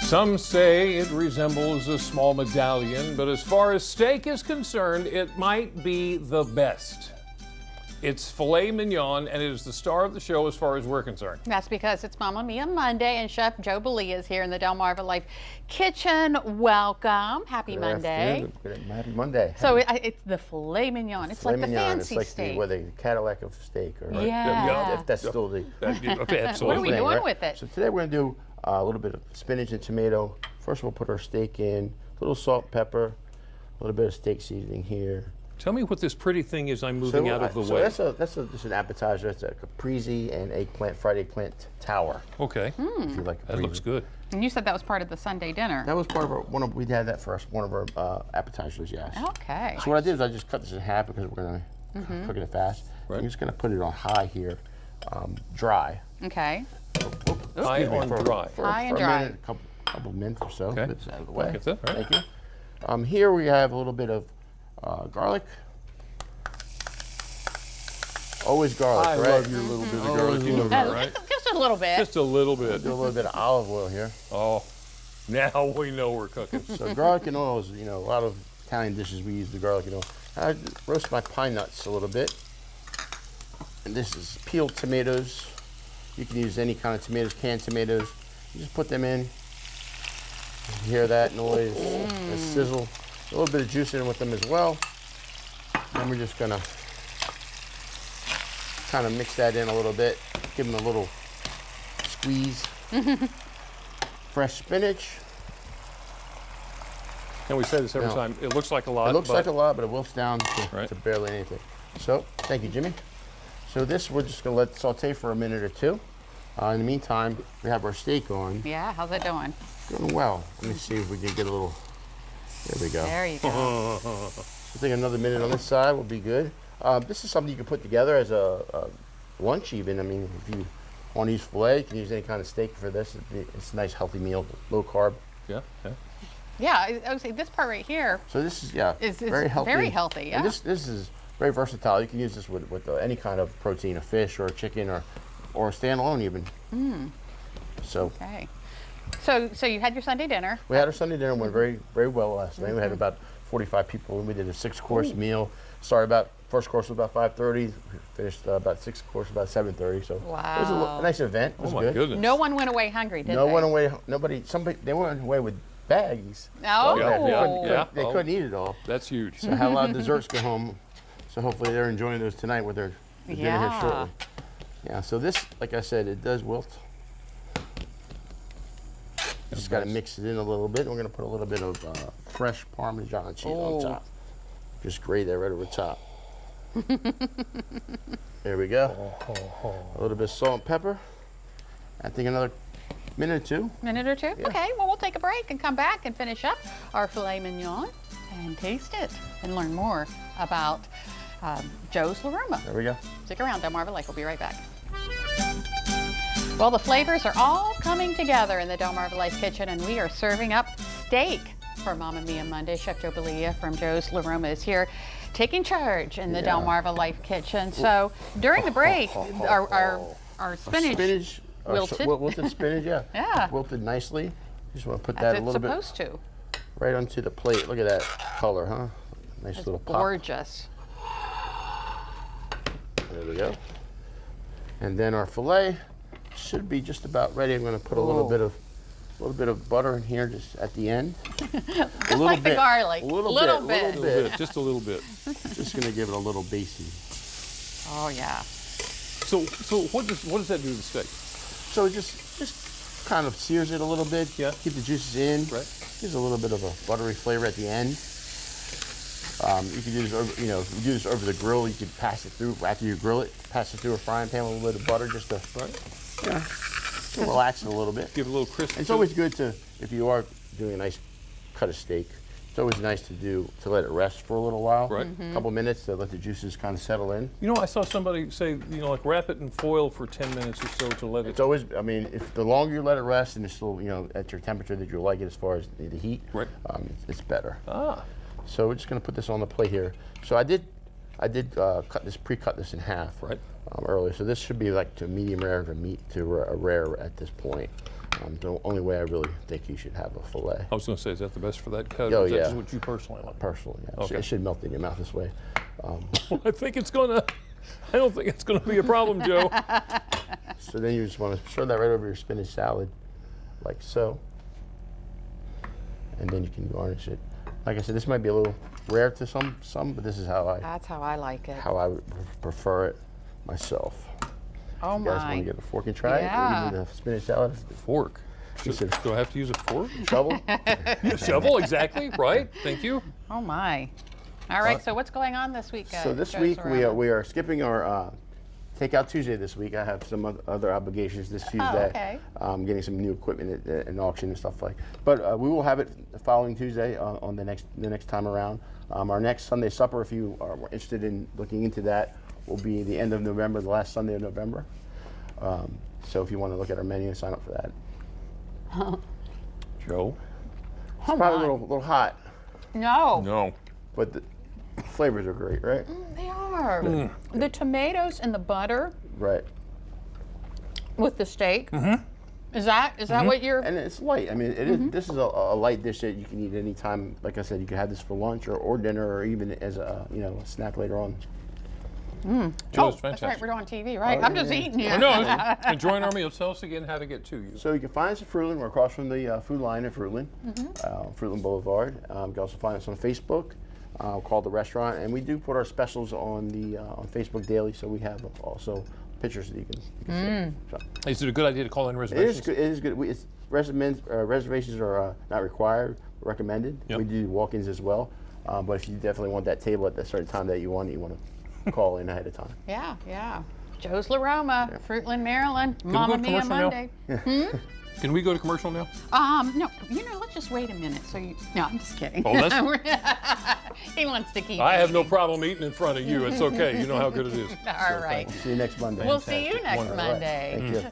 Some say it resembles a small medallion, but as far as steak is concerned, it might be the best. It's filet mignon, and it is the star of the show as far as we're concerned. That's because it's Mamma Mia Monday, and Chef Joe Bellia is here in the DelmarvaLife kitchen. Welcome. Happy Monday. Happy Monday. So it's the filet mignon. It's like the fancy it's like steak. The Cadillac of steak. Right? Yeah. If that's still the Okay, absolutely. What are we doing right? with it? So today we're going to do a little bit of spinach and tomato. First we'll put our steak in, a little salt, pepper, a little bit of steak seasoning here. Tell me what this pretty thing is I'm moving out of the way. That's just an appetizer. It's a caprese and fried eggplant tower. Okay. If you like That looks good. And you said that was part of the Sunday dinner. That was part of we had that for one of our appetizers, yes. Okay. So what I did is I just cut this in half because we're going to cook it fast. Right. I'm just going to put it on high here, dry. Okay. High on dry. High and for dry. a minute, a couple minutes or so. Okay. Get this out of the way. Get that, all right. Thank you. Here we have a little bit of garlic. Always garlic, I right? love your little bit of garlic. You know that, right? Just a little bit. Just a little bit. Do a little bit of olive oil here. Oh, now we know we're cooking. So garlic and oil is, a lot of Italian dishes we use the garlic and oil. I roast my pine nuts a little bit. And this is peeled tomatoes. You can use any kind of tomatoes, canned tomatoes. You just put them in. You hear that noise, the sizzle. A little bit of juice in with them as well. And we're just gonna kind of mix that in a little bit. Give them a little squeeze. Fresh spinach. And we say this every No. time. It looks like a lot. It looks but like a lot, but it wilts down to, Right. to barely anything. So, thank you, Jimmy. So this we're just gonna let saute for a minute or two. In the meantime, we have our steak on. Yeah, how's it doing? Doing well. Let me see if we can get a little, there we go. There you go. I think another minute on this side will be good. This is something you can put together as a lunch even. I mean, if you want to use filet, you can use any kind of steak for this. It's a nice healthy meal, low carb. Yeah, yeah. Yeah, I would say this part right here So this is, is very healthy. Very healthy, yeah. And this is very versatile. You can use this with any kind of protein, a fish or a chicken or standalone even. So Okay. So you had your Sunday dinner. we had our Sunday dinner, went very, very well last night. We had about 45 people, and we did a 6-course meal. First course was about 5:30. We finished about 6th course about 7:30. So it was Wow. a nice event. It was Oh my good. goodness. No one went away hungry, did No they? one away. Nobody. they went away with bags. Oh. Yeah. They Oh. couldn't eat it all. That's huge. So I had a lot of desserts go home. So hopefully they're enjoying those tonight with their dinner here Yeah. shortly. Yeah. So this, like I said, it does wilt. Just got to mix it in a little bit. We're going to put a little bit of fresh Parmesan cheese on top. Just grate that right over top. There we go. A little bit of salt and pepper. I think another minute or two. Minute or two? Yeah. Okay, well, we'll take a break and come back and finish up our filet mignon and taste it and learn more about Joe's Roma. There we go. Stick around, DelmarvaLife. We'll be right back. Well, the flavors are all coming together in the DelmarvaLife kitchen, and we are serving up steak for Mamma Mia Monday. Chef Joe Bellia from Joe's Roma is here taking charge in the DelmarvaLife kitchen. So during the break, our spinach wilted. Wilted spinach, yeah. Yeah. Wilted nicely. Just want to put as that a it's little bit supposed to. right onto the plate. Look at that color, huh? Nice little pop. Gorgeous. There we go. And then our filet should be just about ready. I'm going to put a little bit of butter in here just at the end. Just like the garlic. A little bit. Just a little bit. Just going to give it a little basting. Oh, yeah. So what does that do to the steak? So it just kind of sears it a little bit. Yeah. Keep the juices in. Right. Gives a little bit of a buttery flavor at the end. You can do this over, you do this over the grill. You can pass it through after you grill it. Pass it through a frying pan with a little bit of butter, just to to relax it a little bit. Give it a little crisp. It's always good to, if you are doing a nice cut of steak, it's always nice to let it rest for a little while. Right. A couple minutes to let the juices kind of settle in. You know, I saw somebody say, like wrap it in foil for 10 minutes or so to let it. It's always, I mean, if the longer you let it rest and it's still, at your temperature that you like it as far as the heat, Right. It's better. Ah. So we're just going to put this on the plate here. So I did pre-cut this in half Right. earlier. So this should be like to medium rare to rare at this point. The only way I really think you should have a fillet. I was going to say, is that the best for that cut? Oh, or is that yeah. just what you personally like? Personally, yeah. Okay. It should melt in your mouth this way. I think it's going to. I don't think it's going to be a problem, Joe. So then you just want to spread that right over your spinach salad, like so. And then you can garnish it. Like I said, this might be a little rare to some, but this is That's how I like it. how I would prefer it myself. Oh You guys want my. to get a fork and try Yeah. it? Or you do the spinach salad? Fork. She said Do I have to use a fork? shovel? Shovel, exactly. Right. Thank you. Oh my. All right, so what's going on this week? So this Joe week Serrano? we are skipping our Takeout Tuesday this week. I have some other obligations this Tuesday. okay. Getting some new equipment at an auction and stuff like. But we will have it the following Tuesday on the next time around. Our next Sunday supper, if you are interested in looking into that, will be the end of November, the last Sunday of November. So if you want to look at our menu and sign up for that. Joe. It's probably a little hot, No. No. but the flavors are great, right? They are. The tomatoes and the butter Right. with the steak. Is that what you're? And it's light. I mean, it is. This is a light dish that you can eat anytime. Like I said, you can have this for lunch or dinner, or even as a a snack later on. Joe, it's That's right. fantastic. We're on TV, right? Oh, I'm just yeah. eating here. I know. Enjoying our meal. Tell us again how to get to you. So you can find us at Fruitland. We're across from the Food Line in Fruitland, Fruitland Boulevard. You can also find us on Facebook, called The Restaurant, and we do put our specials on the on Facebook daily. So we have also pictures that you can see. So Is it a good idea to call in it reservations? is good. It is good. Reservations are not required, recommended. Yep. We do walk-ins as well. But if you definitely want that table at the certain time that you want to call in ahead of time. Yeah. Joe's La Roma, Fruitland, Maryland. we Mamma go to Mia commercial now? Monday. Can we go to commercial now? No, let's just wait a minute. No, I'm just kidding. Oh, that's. He wants to keep. I have no eating. problem eating in front of you. It's okay. You know how good it is. All right. See you next Monday. We'll see you next Wonderful. Monday. Thank you.